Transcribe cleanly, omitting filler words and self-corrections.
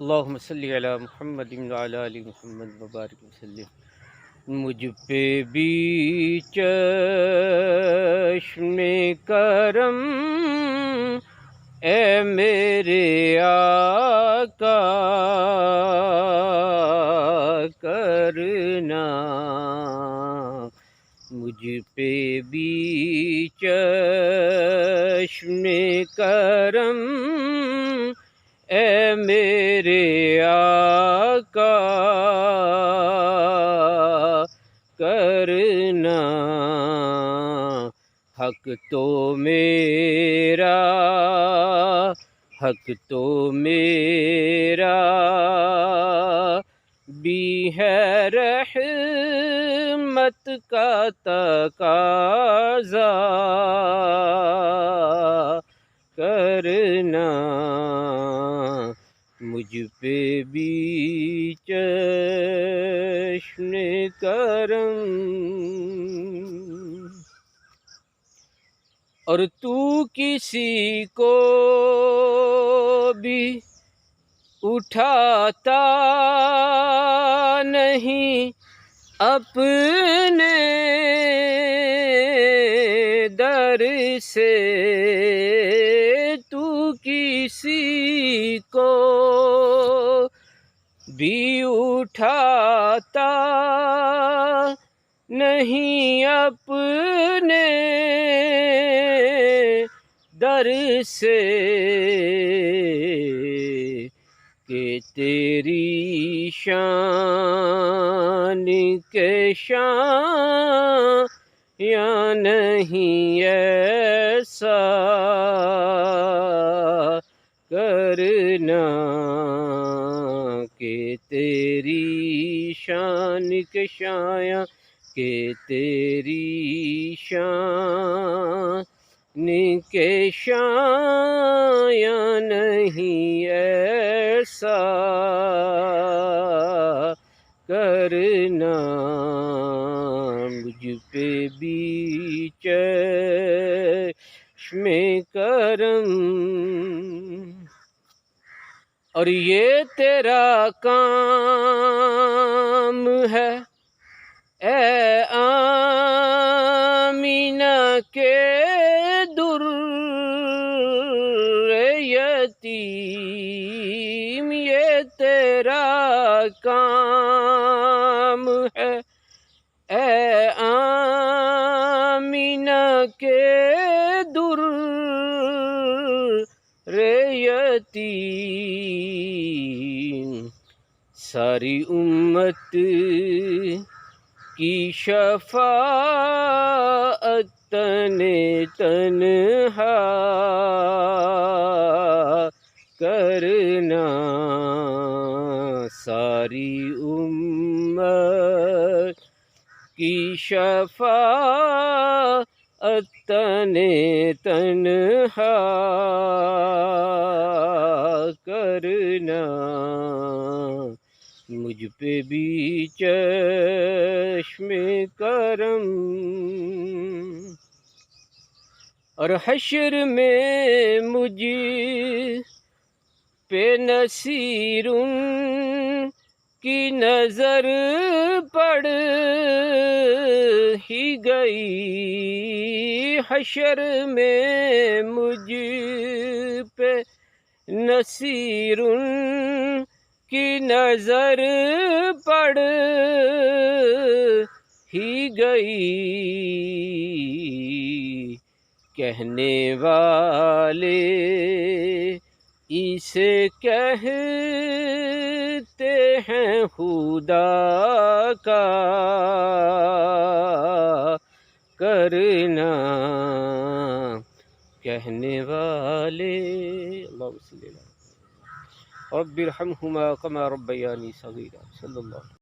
اللہم صلی علی محمد وعلی آل محمد وبارک وسلم۔ مجھ پہ بھی چشم کرم اے میرے آقا کرنا، مجھ پہ بھی چشم کرم اے میرے آقا کرنا، حق تو میرا بھی ہے، رحمت کا تقاضا کرنا، مجھ پہ بھی چشم کرم۔ اور تو کسی کو بھی اٹھاتا نہیں اپنے در سے، تو کسی کو بھی اٹھاتا نہیں اپنے در سے، کہ تیری شان کے شان یا نہیں ایسا کرنا، کہ تیری شان کے شان، کہ تیری شان کے شان یا نہیں ایسا کرنا، مجھ پہ بھی چشم کرم۔ اور یہ تیرا کام ہے اے آمینہ کے در یتیم، یہ تیرا کام ہے اے آمینہ کے در یتیم، ساری امت کی شفاعت تنہا کرنا، ساری امت کی شفاعت تنہا کرنا، مجھ پہ بھی چشم کرم۔ اور حشر میں مجھ پہ نصیر کی نظر پڑ ہی گئی، حشر میں مجھ پہ نصیر کی نظر پڑ ہی گئی، کہنے والے اسے کہتے ہیں خدا کا کرنا، کہنے والے اللہم صلی اللہ رب ارحمہما کما ربیانی صغیرا صلی اللہ